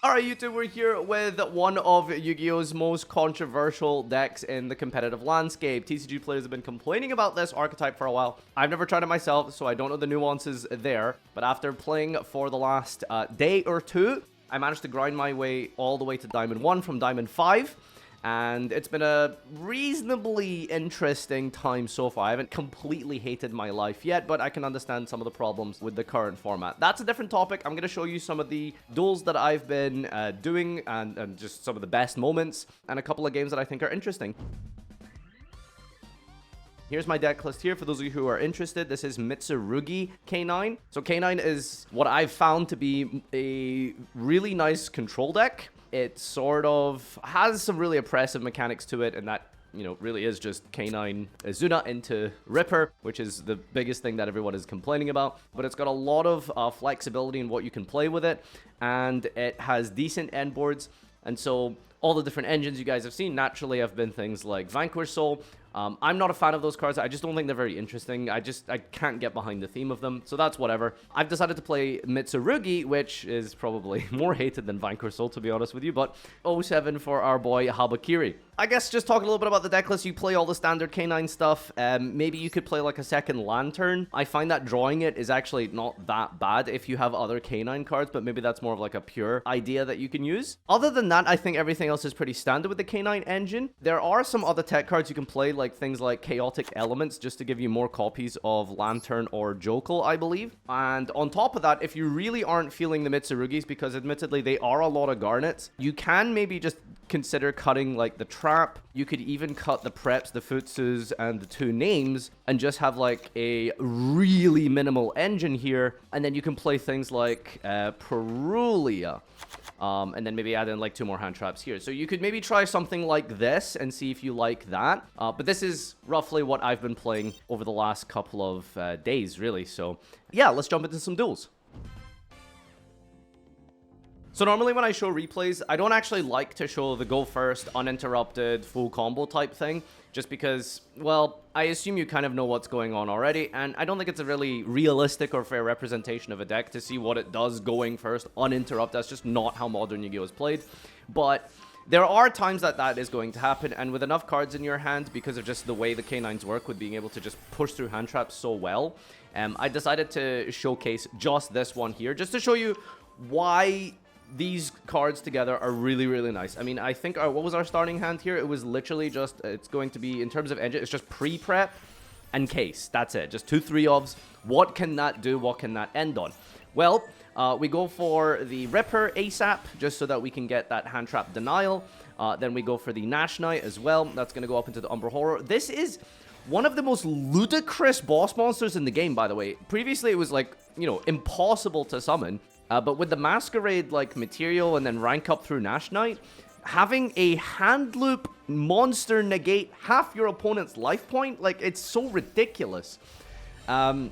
Alright, YouTube, we're here with one of Yu-Gi-Oh's most controversial decks in the competitive landscape. TCG players have been complaining about this archetype for a while. I've never tried it myself, so I don't know the nuances there. But after playing for the last day or two, I managed to grind my way all the way to Diamond 1 from Diamond 5. And it's been a reasonably interesting time so far. I haven't completely hated my life yet, but I can understand some of the problems with the current format. That's a different topic. I'm going to show you some of the duels that I've been doing and just some of the best moments and a couple of games that I think are interesting. Here's my deck list here for those of you who are interested. This is Mitsurugi K9. So K9 is what I've found to be a really nice control deck. It sort of has some really oppressive mechanics to it, and that, you know, really is just K9 Izuna into Ripper, which is the biggest thing that everyone is complaining about. But it's got a lot of flexibility in what you can play with it, and it has decent end boards. And so all the different engines you guys have seen naturally have been things like Vanquish Soul. I'm not a fan of those cards. I just don't think they're very interesting. I can't get behind the theme of them, so that's whatever. I've decided to play Mitsurugi, which is probably more hated than Vanquish Soul, to be honest with you, but 07 for our boy Habakiri. I guess just talking a little bit about the deck list, you play all the standard K9 stuff. Maybe you could play like a second Lantern. I find that drawing it is actually not that bad if you have other K9 cards, but maybe that's more of like a pure idea that you can use. Other than that, I think everything else is pretty standard with the K9 engine. There are some other tech cards you can play, like things like Chaotic Elements, just to give you more copies of Lantern or Jokel, I believe. And on top of that, if you really aren't feeling the Mitsurugis, because admittedly they are a lot of garnets, you can maybe just consider cutting like the Trap. You could even cut the Preps, the Futsus, and the two names, and just have like a really minimal engine here. And then you can play things like Perulia. And then maybe add in like 2 more hand traps here. So you could maybe try something like this and see if you like that. But this is roughly what I've been playing over the last couple of days, really. So yeah, let's jump into some duels. So normally when I show replays, I don't actually like to show the go first, uninterrupted, full combo type thing. Just because, well, I assume you kind of know what's going on already, and I don't think it's a really realistic or fair representation of a deck to see what it does going first, uninterrupted. That's just not how modern Yu-Gi-Oh is played. But there are times that that is going to happen, and with enough cards in your hand, because of just the way the K9s work with being able to just push through hand traps so well, I decided to showcase just this one here, just to show you why these cards together are really, really nice. I mean, I think what was our starting hand here? It was literally just, it's going to be, in terms of engine, it's just pre-prep and case. That's it. Just 2 3-ofs. What can that do? What can that end on? Well, we go for the Ripper ASAP, just so that we can get that hand trap denial. Then we go for the Nash Knight as well. That's going to go up into the Umbra Horror. This is one of the most ludicrous boss monsters in the game, by the way. Previously, it was like, you know, impossible to summon. But with the Masquerade-like material and then rank up through Nash Knight, having a hand loop monster negate half your opponent's life point, like, it's so ridiculous. So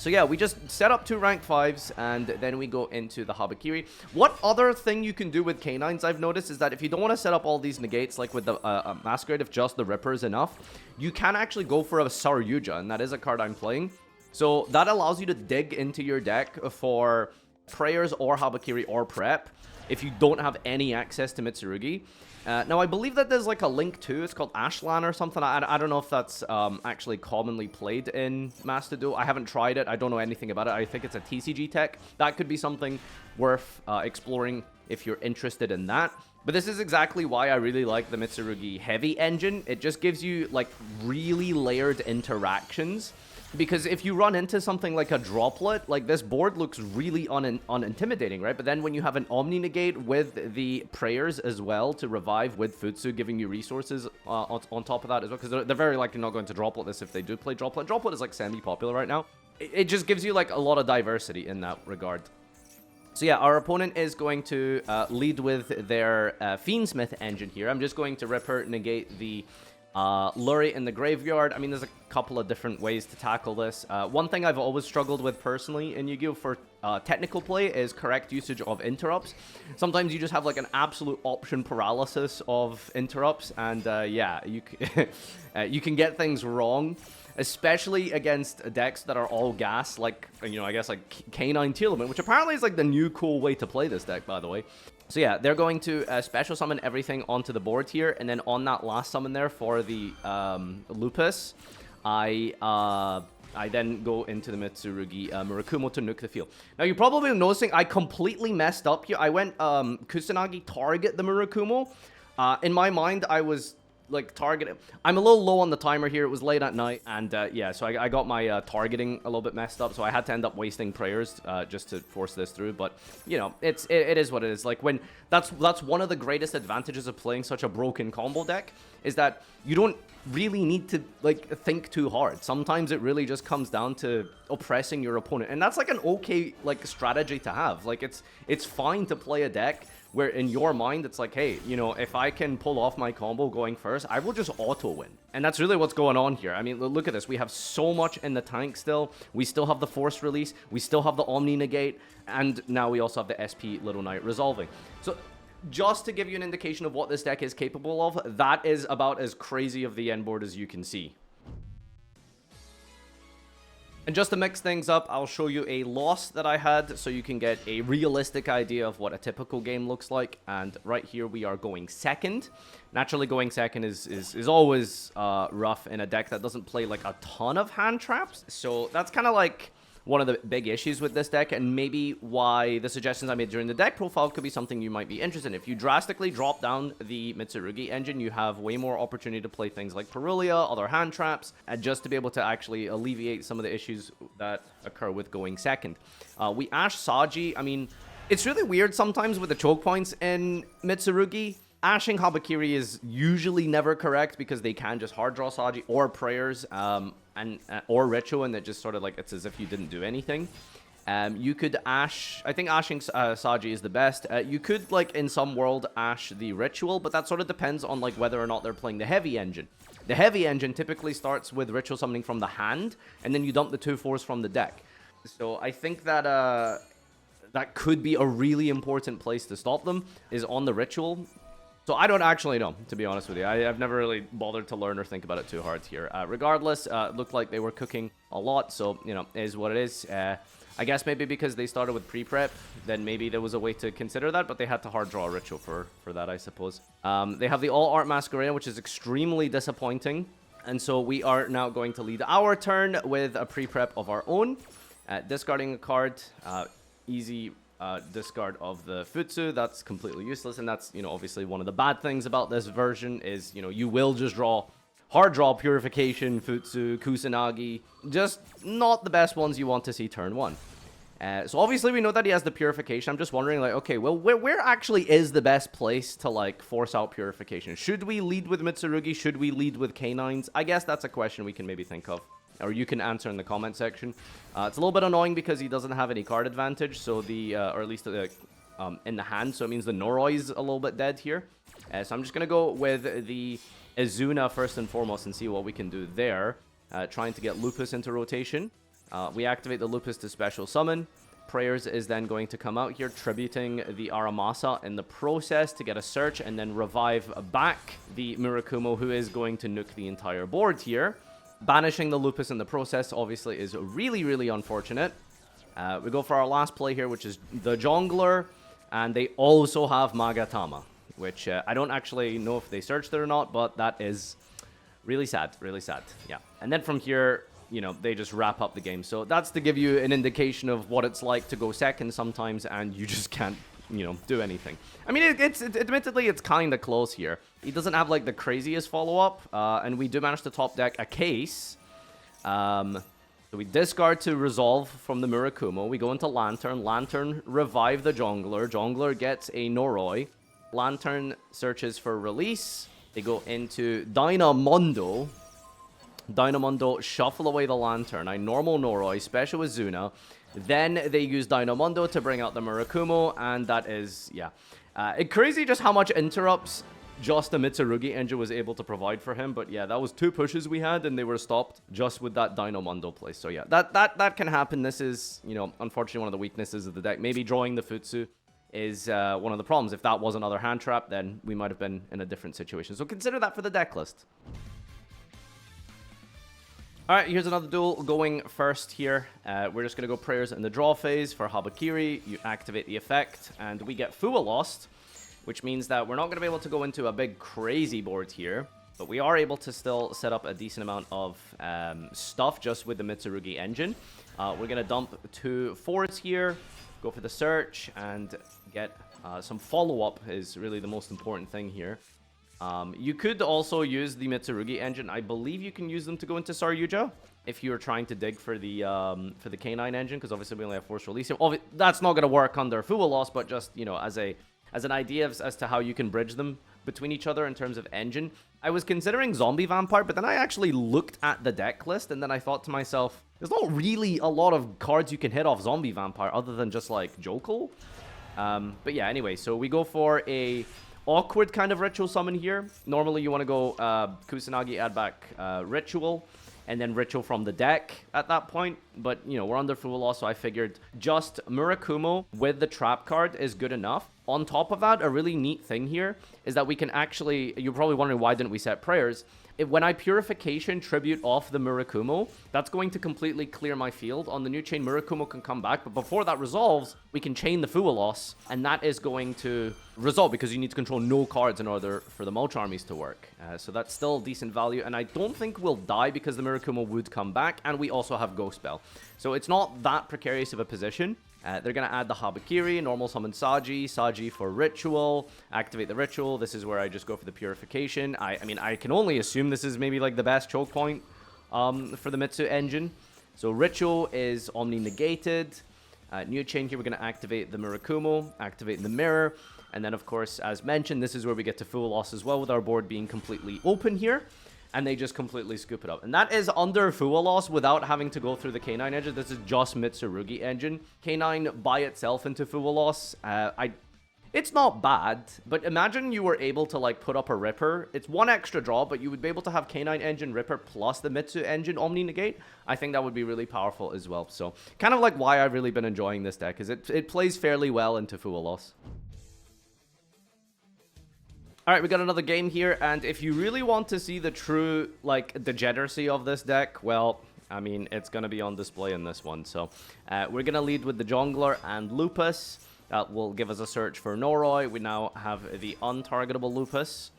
yeah, we just set up 2 rank 5s, and then we go into the Habakiri. What other thing you can do with K9s I've noticed is that if you don't want to set up all these negates, like with the Masquerade, if just the Ripper is enough, you can actually go for a Saryuja, and that is a card I'm playing. So that allows you to dig into your deck for Prayers or Habakiri or Prep if you don't have any access to Mitsurugi. Now, I believe that there's like a link too. It's called Ashlan or something. I don't know if that's actually commonly played in Master Duel. I haven't tried it. I don't know anything about it. I think it's a TCG tech. That could be something worth exploring if you're interested in that. But this is exactly why I really like the Mitsurugi Heavy engine. It just gives you like really layered interactions. Because if you run into something like a Droplet, like this board looks really unintimidating, right? But then when you have an Omni Negate with the Prayers as well to revive with Futsu giving you resources on top of that as well, because they're very likely not going to Droplet this if they do play Droplet. Droplet is like semi-popular right now. It just gives you like a lot of diversity in that regard. So yeah, our opponent is going to lead with their Fiendsmith engine here. I'm just going to Ripper negate the Lurie in the graveyard. I mean, there's a couple of different ways to tackle this. One thing I've always struggled with personally in Yu-Gi-Oh! For technical play is correct usage of interrupts. Sometimes you just have like an absolute option paralysis of interrupts, and yeah, you can get things wrong, especially against decks that are all gas, like, you know, I guess like K9 Tearlament, which apparently is like the new cool way to play this deck, by the way. So yeah, they're going to special summon everything onto the board here, and then on that last summon there for the Lupus, I then go into the Mitsurugi Murakumo to nuke the field. Now, you're probably noticing I completely messed up here. I went Kusanagi target the Murakumo. In my mind, I was like targeting. I'm a little low on the timer here. It was late at night, and yeah, so I got my targeting a little bit messed up. So I had to end up wasting prayers just to force this through. But you know, it is what it is. Like when that's one of the greatest advantages of playing such a broken combo deck is that you don't really need to like think too hard. Sometimes it really just comes down to oppressing your opponent, and that's like an okay like strategy to have. Like it's fine to play a deck where in your mind it's like, hey, you know, if I can pull off my combo going first, I will just auto win. And that's really what's going on here. I mean, look at this. We have so much in the tank still. We still have the force release. We still have the Omni negate. And now we also have the SP Little Knight resolving. So just to give you an indication of what this deck is capable of, that is about as crazy of the end board as you can see. And just to mix things up, I'll show you a loss that I had so you can get a realistic idea of what a typical game looks like. And right here we are going second. Naturally, going second is always rough in a deck that doesn't play like a ton of hand traps. So that's kind of like one of the big issues with this deck, and maybe why the suggestions I made during the deck profile could be something you might be interested in. If you drastically drop down the Mitsurugi engine, you have way more opportunity to play things like Perulia, other hand traps, and just to be able to actually alleviate some of the issues that occur with going second. We Ash Saji. I mean, it's really weird sometimes with the choke points in Mitsurugi. Ashing Habakiri is usually never correct because they can just hard draw Saji or prayers or ritual, and it just sort of like it's as if you didn't do anything. You could ash. I think ashing Saji is the best. You could like in some world ash the ritual, but that sort of depends on like whether or not they're playing the heavy engine. The heavy engine typically starts with ritual summoning from the hand, and then you dump the 2/4s from the deck. So I think that that could be a really important place to stop them is on the ritual. So I don't actually know, to be honest with you. I've never really bothered to learn or think about it too hard here. Regardless, it looked like they were cooking a lot, so, you know, is what it is. I guess maybe because they started with pre-prep, then maybe there was a way to consider that, but they had to hard draw a ritual for that, I suppose. They have the All-Art Masquerade, which is extremely disappointing. And so we are now going to lead our turn with a pre-prep of our own. Discarding a card, easy discard of the Futsu. That's completely useless, and that's, you know, obviously one of the bad things about this version is, you know, you will just draw hard draw Purification, Futsu, Kusanagi, just not the best ones you want to see turn one. So obviously we know that he has the Purification. I'm just wondering, like, okay, well, where actually is the best place to, like, force out Purification? Should we lead with Mitsurugi? Should we lead with K9s? I guess that's a question we can maybe think of, or you can answer in the comment section. It's a little bit annoying because he doesn't have any card advantage, so the, or at least in the hand, so it means the Noroi is a little bit dead here. So I'm just going to go with the Izuna first and foremost and see what we can do there. Trying to get Lupus into rotation. We activate the Lupus to special summon. Prayers is then going to come out here, tributing the Aramasa in the process to get a search and then revive back the Murakumo, who is going to nuke the entire board here. Banishing the Lupus in the process, obviously, is really, really unfortunate. We go for our last play here, which is the Jongler, and they also have Magatama, which I don't actually know if they searched it or not, but that is really sad, yeah. And then from here, you know, they just wrap up the game. So that's to give you an indication of what it's like to go second sometimes, and you just can't, you know, do anything. I mean, admittedly, it's kind of close here. He doesn't have, like, the craziest follow-up, and we do manage to top deck a case. So we discard to resolve from the Murakumo. We go into Lantern. Lantern revive the Jongler. Jongler gets a Noroi. Lantern searches for release. They go into Dynamondo. Dynamondo shuffle away the Lantern. A normal Noroi, special Izuna. Then they use Dynamondo to bring out the Murakumo, and that is, yeah. It's crazy just how much interrupts just the Mitsurugi engine was able to provide for him, but yeah, that was 2 pushes we had, and they were stopped just with that Dynamondo play. So yeah, that can happen. This is, you know, unfortunately one of the weaknesses of the deck. Maybe drawing the Futsu is one of the problems. If that was another hand trap, then we might have been in a different situation. So consider that for the deck list. All right, here's another duel going first here. We're just going to go prayers in the draw phase for Habakiri. You activate the effect, and we get Fua Lost, which means that we're not going to be able to go into a big crazy board here, but we are able to still set up a decent amount of stuff just with the Mitsurugi engine. We're going to dump 2 4s here, go for the search, and get some follow-up is really the most important thing here. You could also use the Mitsurugi engine. I believe you can use them to go into Yugioh if you're trying to dig for the K9 engine, because obviously we only have force release. That's not going to work under Fua Loss, but just, you know, as an idea as to how you can bridge them between each other in terms of engine. I was considering Zombie Vampire, but then I actually looked at the deck list, and then I thought to myself, there's not really a lot of cards you can hit off Zombie Vampire other than just, like, Jokul. But yeah, anyway, so we go for a awkward kind of ritual summon here. Normally you want to go Kusanagi, add back ritual, and then ritual from the deck at that point. But, you know, we're under Fua Loss, so I figured just Murakumo with the trap card is good enough. On top of that, a really neat thing here is that we can actually, you're probably wondering why didn't we set prayers. When I Purification Tribute off the Murakumo, that's going to completely clear my field. On the new chain, Murakumo can come back, but before that resolves, we can chain the Fua Loss, and that is going to resolve because you need to control no cards in order for the Mulch armies to work. So that's still decent value, and I don't think we'll die because the Murakumo would come back, and we also have Ghost Spell. So it's not that precarious of a position. They're going to add the Habakiri, normal summon Saji for ritual, activate the ritual. This is where I just go for the purification. I mean, I can only assume this is maybe like the best choke point for the Mitsu engine. So ritual is Omni negated. New chain here, we're going to activate the Murakumo, activate the mirror. And then, of course, as mentioned, this is where we get to Fua Loss as well, with our board being completely open here. And they just completely scoop it up. And that is under Fua Loss without having to go through the K9 engine. This is just Mitsurugi engine. K9 by itself into Fua Loss. It's not bad, but imagine you were able to, like, put up a Ripper. It's one extra draw, but you would be able to have K9 engine Ripper plus the Mitsu engine Omni Negate. I think that would be really powerful as well. So kind of like why I've really been enjoying this deck, is it plays fairly well into Fua Loss. Alright, we got another game here, and if you really want to see the true, like, degeneracy of this deck, well, I mean, it's going to be on display in this one. So, we're going to lead with the Jungler and Lupus. That will give us a search for Noroi. We now have the untargetable Lupus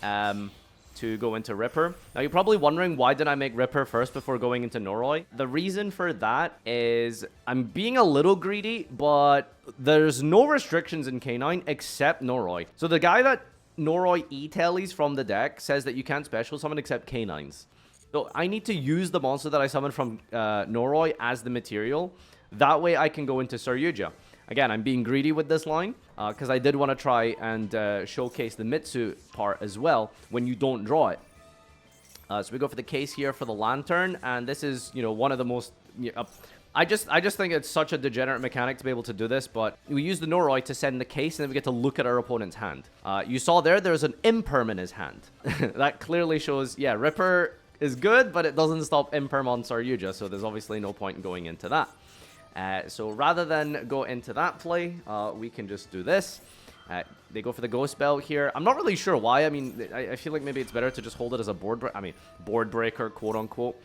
to go into Ripper. Now, you're probably wondering, why did I make Ripper first before going into Noroi? The reason for that is I'm being a little greedy, but there's no restrictions in K9 except Noroi. So, the guy that Noroi E-Tellies from the deck says that you can't special summon except K9s. So I need to use the monster that I summoned from Noroi as the material. That way I can go into Yugioh. Again, I'm being greedy with this line because I did want to try and showcase the Mitsu part as well when you don't draw it. So we go for the case here for the Lantern, and this is, you know, one of the most... I just think it's such a degenerate mechanic to be able to do this, but we use the Noroi to send the case, and then we get to look at our opponent's hand. You saw there's an Imperm in his hand. That clearly shows, yeah, Ripper is good, but it doesn't stop Imperm on Yugioh, so there's obviously no point in going into that. So rather than go into that play, we can just do this. They go for the Ghost Spell here. I'm not really sure why. I mean, I feel like maybe it's better to just hold it as a board breaker, quote-unquote.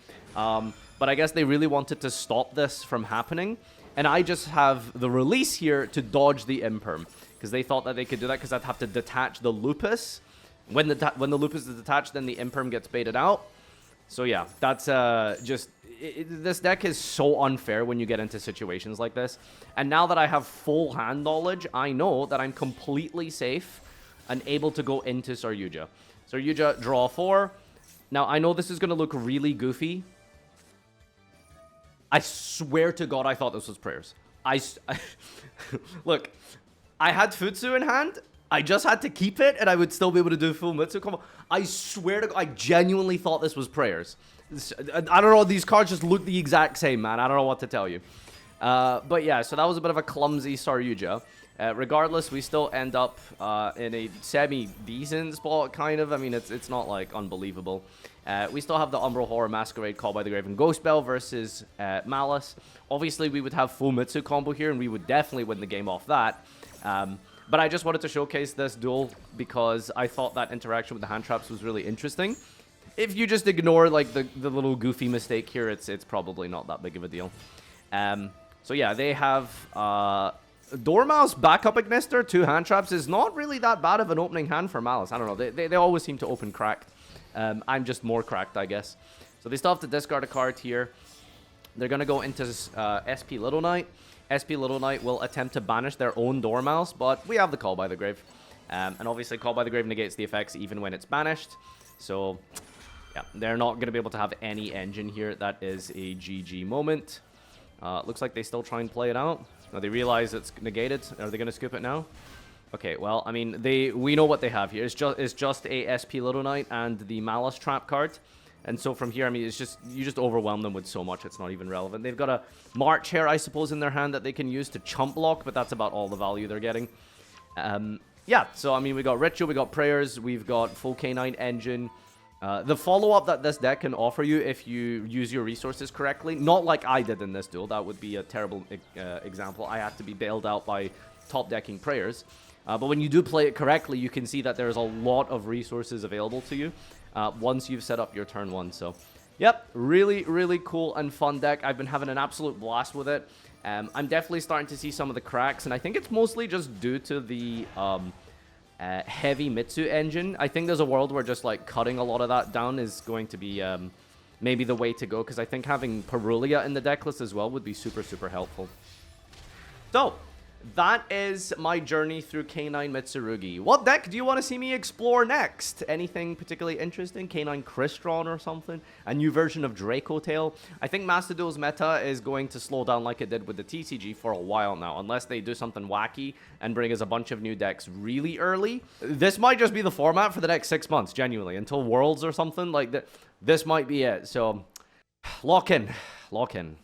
But I guess they really wanted to stop this from happening. And I just have the release here to dodge the Imperm, because they thought that they could do that because I'd have to detach the Lupus. When the Lupus is detached, then the Imperm gets baited out. So yeah, that's just... this deck is so unfair when you get into situations like this. And now that I have full hand knowledge, I know that I'm completely safe and able to go into Yugioh. Yugioh, draw 4. Now, I know this is going to look really goofy. I swear to God, I thought this was prayers. Look, I had Futsu in hand. I just had to keep it, and I would still be able to do full Mitsu combo. I swear to God, I genuinely thought this was prayers. I don't know, these cards just look the exact same, man. I don't know what to tell you. But yeah, so that was a bit of a clumsy Yugioh. Regardless, we still end up in a semi-decent spot, kind of. I mean, it's not, like, unbelievable. We still have the Umbral Horror Masquerade, Call by the Grave, and Ghost Spell versus Malice. Obviously, we would have full Mitsu combo here, and we would definitely win the game off that. But I just wanted to showcase this duel because I thought that interaction with the hand traps was really interesting. if you just ignore like the little goofy mistake here, it's probably not that big of a deal. So yeah, they have Dormouse, Backup Ignister, 2 hand traps is not really that bad of an opening hand for Malice. I don't know, they always seem to open cracked. I'm just more cracked, I guess. So they still have to discard a card here. They're going to go into SP Little Knight. SP Little Knight will attempt to banish their own Dormouse, but we have the Call by the Grave. And obviously Call by the Grave negates the effects even when it's banished. So yeah, they're not going to be able to have any engine here. That is a GG moment. Looks like they still try and play it out. No, they realize it's negated. Are they going to scoop it now? Okay, well, I mean, we know what they have here. It's just a SP Little Knight and the Malice Trap card. And so from here, I mean, it's just, you just overwhelm them with so much, it's not even relevant. They've got a March Hare, I suppose, in their hand that they can use to chump block, but that's about all the value they're getting. Yeah, so, I mean, we got Ritual, we got Prayers, we've got full K9 Engine. The follow-up that this deck can offer you if you use your resources correctly, not like I did in this duel, that would be a terrible example. I had to be bailed out by top-decking Prayers. But when you do play it correctly, you can see that there's a lot of resources available to you once you've set up your turn 1. So, yep, really, really cool and fun deck. I've been having an absolute blast with it. I'm definitely starting to see some of the cracks, and I think it's mostly just due to the heavy Mitsu engine. I think there's a world where just like cutting a lot of that down is going to be maybe the way to go, because I think having Perulia in the deck list as well would be super, super helpful. So, that is my journey through K9 Mitsurugi. What deck do you want to see me explore next? Anything particularly interesting? K9 Crystron or something? A new version of Draco Tail? I think Master Duel's meta is going to slow down like it did with the TCG for a while now, unless they do something wacky and bring us a bunch of new decks really early. This might just be the format for the next 6 months, genuinely, until Worlds or something. Like, this might be it. So, lock in. Lock in.